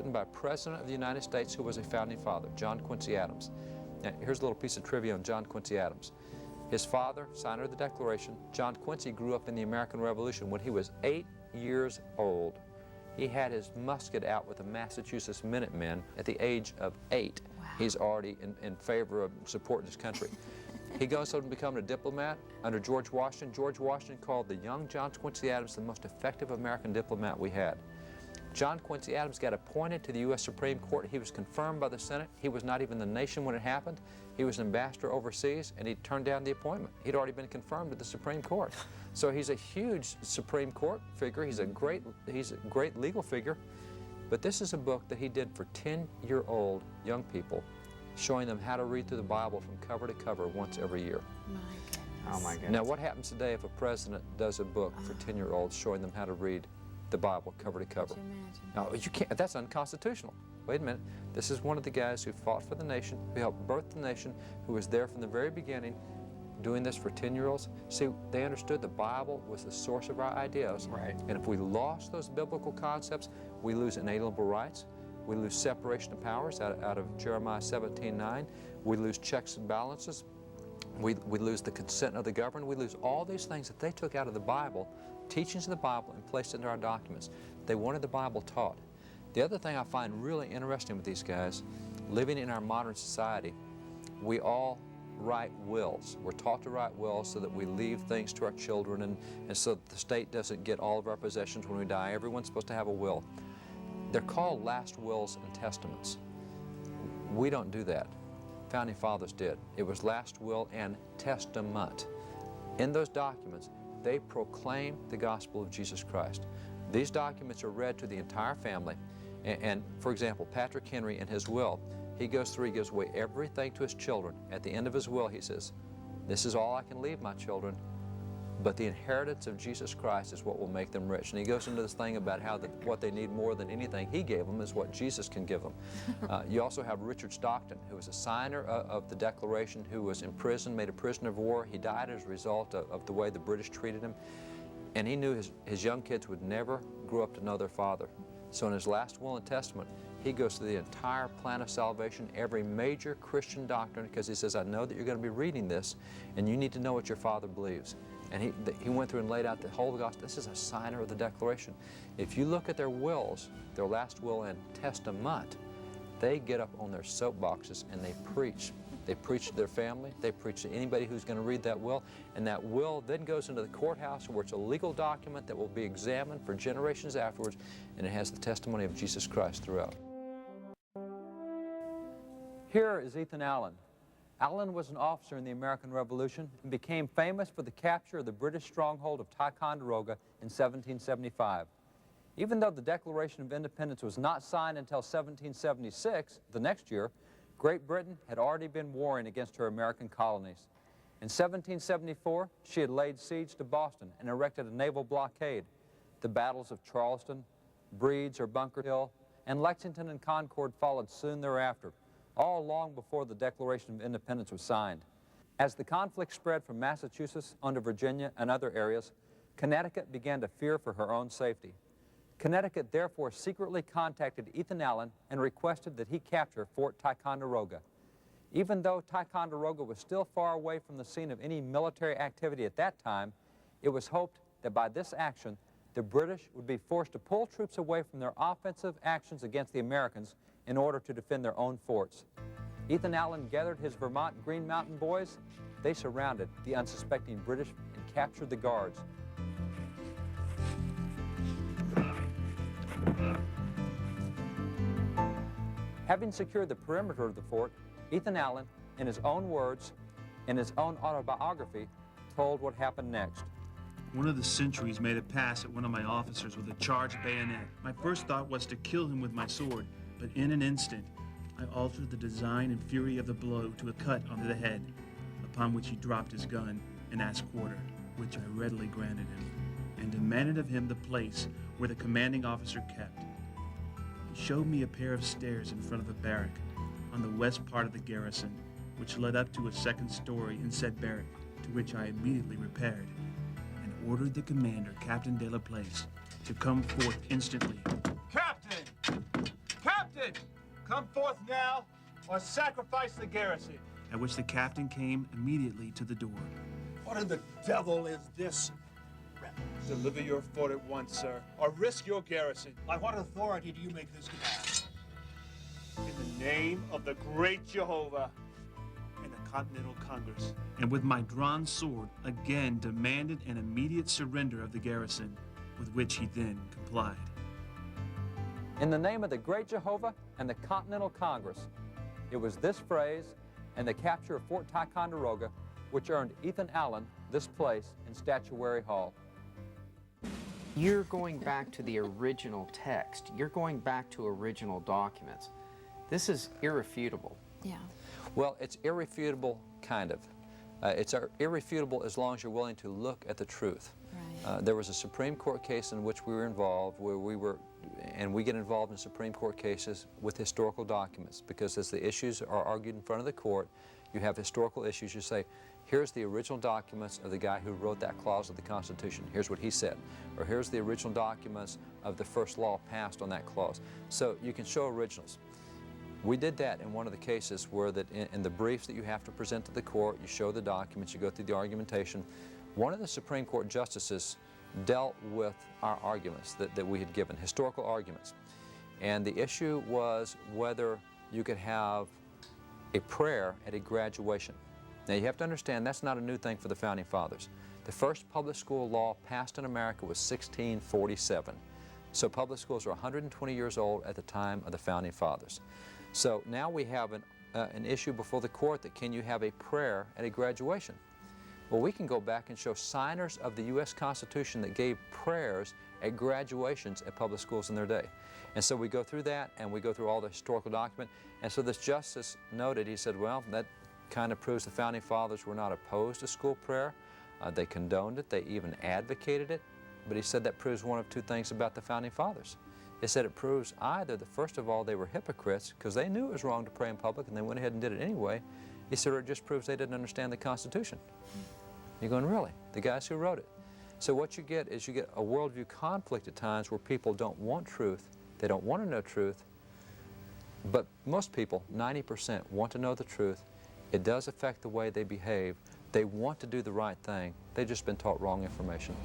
written by a President of the United States who was a founding father, John Quincy Adams. Now, here's a little piece of trivia on John Quincy Adams. His father, signer of the Declaration, John Quincy, grew up in the American Revolution. When he was 8 years old, he had his musket out with the Massachusetts Minutemen at the age of 8. Wow. He's already in favor of supporting his country. He goes on to become a diplomat under George Washington. George Washington called the young John Quincy Adams the most effective American diplomat we had. John Quincy Adams got appointed to the U.S. Supreme Court. He was confirmed by the Senate. He was not even the nation when it happened. He was an ambassador overseas, and he turned down the appointment. He'd already been confirmed to the Supreme Court. So he's a huge Supreme Court figure. He's a great legal figure. But this is a book that he did for 10-year-old young people, showing them how to read through the Bible from cover to cover once every year. My goodness. Oh, my goodness. Now, what happens today if a president does a book for 10-year-olds showing them how to read the Bible cover to cover? Could you imagine? No, you can't. That's unconstitutional. Wait a minute. This is one of the guys who fought for the nation, who helped birth the nation, who was there from the very beginning, doing this for 10-year-olds. See, they understood the Bible was the source of our ideas. Right. And if we lost those biblical concepts, we lose inalienable rights. We lose separation of powers out of Jeremiah 17:9. We lose checks and balances. We lose the consent of the governed. We lose all these things that they took out of the Bible, teachings of the Bible, and placed into our documents. They wanted the Bible taught. The other thing I find really interesting with these guys, living in our modern society, we all write wills. We're taught to write wills so that we leave things to our children and so that the state doesn't get all of our possessions when we die. Everyone's supposed to have a will. They're called last wills and testaments. We don't do that. Founding fathers did. It was last will and testament. In those documents, they proclaim the gospel of Jesus Christ. These documents are read to the entire family. And for example, Patrick Henry in his will, he goes through, he gives away everything to his children. At the end of his will, he says, "This is all I can leave my children, but the inheritance of Jesus Christ is what will make them rich." And he goes into this thing about how what they need more than anything he gave them is what Jesus can give them. You also have Richard Stockton, who was a signer of the Declaration, who was in prison, made a prisoner of war. He died as a result of the way the British treated him. And he knew his young kids would never grow up to know their father. So in his last will and testament, he goes through the entire plan of salvation, every major Christian doctrine, because he says, I know that you're going to be reading this, and you need to know what your father believes. And he went through and laid out the whole gospel. This is a signer of the Declaration. If you look at their wills, their last will and testament, they get up on their soapboxes and they preach. They preach to their family. They preach to anybody who's going to read that will. And that will then goes into the courthouse where it's a legal document that will be examined for generations afterwards, and it has the testimony of Jesus Christ throughout. Here is Ethan Allen. Allen was an officer in the American Revolution and became famous for the capture of the British stronghold of Ticonderoga in 1775. Even though the Declaration of Independence was not signed until 1776, the next year, Great Britain had already been warring against her American colonies. In 1774, she had laid siege to Boston and erected a naval blockade. The battles of Charleston, Breeds or Bunker Hill, and Lexington and Concord followed soon thereafter, all long before the Declaration of Independence was signed. As the conflict spread from Massachusetts onto Virginia and other areas, Connecticut began to fear for her own safety. Connecticut therefore secretly contacted Ethan Allen and requested that he capture Fort Ticonderoga. Even though Ticonderoga was still far away from the scene of any military activity at that time, it was hoped that by this action, the British would be forced to pull troops away from their offensive actions against the Americans in order to defend their own forts. Ethan Allen gathered his Vermont Green Mountain Boys. They surrounded the unsuspecting British and captured the guards. Having secured the perimeter of the fort, Ethan Allen, in his own words, in his own autobiography, told what happened next. One of the sentries made a pass at one of my officers with a charged bayonet. My first thought was to kill him with my sword, but in an instant, I altered the design and fury of the blow to a cut onto the head, upon which he dropped his gun and asked quarter, which I readily granted him, and demanded of him the place where the commanding officer kept. He showed me a pair of stairs in front of a barrack on the west part of the garrison, which led up to a second story in said barrack, to which I immediately repaired, and ordered the commander, Captain de la Place, to come forth instantly. Captain! it! Come forth now, or sacrifice the garrison. At which the captain came immediately to the door. What in the devil is this? Deliver your fort at once, sir, or risk your garrison. By what authority do you make this command? In the name of the great Jehovah and the Continental Congress. And with my drawn sword, again demanded an immediate surrender of the garrison, with which he then complied. In the name of the great Jehovah and the Continental Congress, it was this phrase and the capture of Fort Ticonderoga which earned Ethan Allen this place in Statuary Hall. You're going back to the original text. You're going back to original documents. This is irrefutable. Yeah. Well, it's irrefutable, kind of. It's irrefutable as long as you're willing to look at the truth. Right. There was a Supreme Court case in which we were involved, where we get involved in Supreme Court cases with historical documents, because as the issues are argued in front of the court, you have historical issues. You say, here's the original documents of the guy who wrote that clause of the Constitution. Here's what he said. Or here's the original documents of the first law passed on that clause. So you can show originals. We did that in one of the cases where that in the briefs that you have to present to the court, you show the documents, you go through the argumentation. One of the Supreme Court justices dealt with our arguments that we had given, historical arguments. And the issue was whether you could have a prayer at a graduation. Now you have to understand that's not a new thing for the Founding Fathers. The first public school law passed in America was 1647. So public schools are 120 years old at the time of the Founding Fathers. So now we have an issue before the court that can you have a prayer at a graduation? Well, we can go back and show signers of the U.S. Constitution that gave prayers at graduations at public schools in their day. And so we go through that, and we go through all the historical document. And so this justice noted, he said, well, that kind of proves the Founding Fathers were not opposed to school prayer. They condoned it. They even advocated it. But he said that proves one of two things about the Founding Fathers. He said it proves either that, first of all, they were hypocrites because they knew it was wrong to pray in public and they went ahead and did it anyway. He said it just proves they didn't understand the Constitution. You're going, really? The guys who wrote it. So what you get is you get a worldview conflict at times where people don't want truth, they don't want to know truth, but most people, 90%, want to know the truth. It does affect the way they behave. They want to do the right thing. They've just been taught wrong information.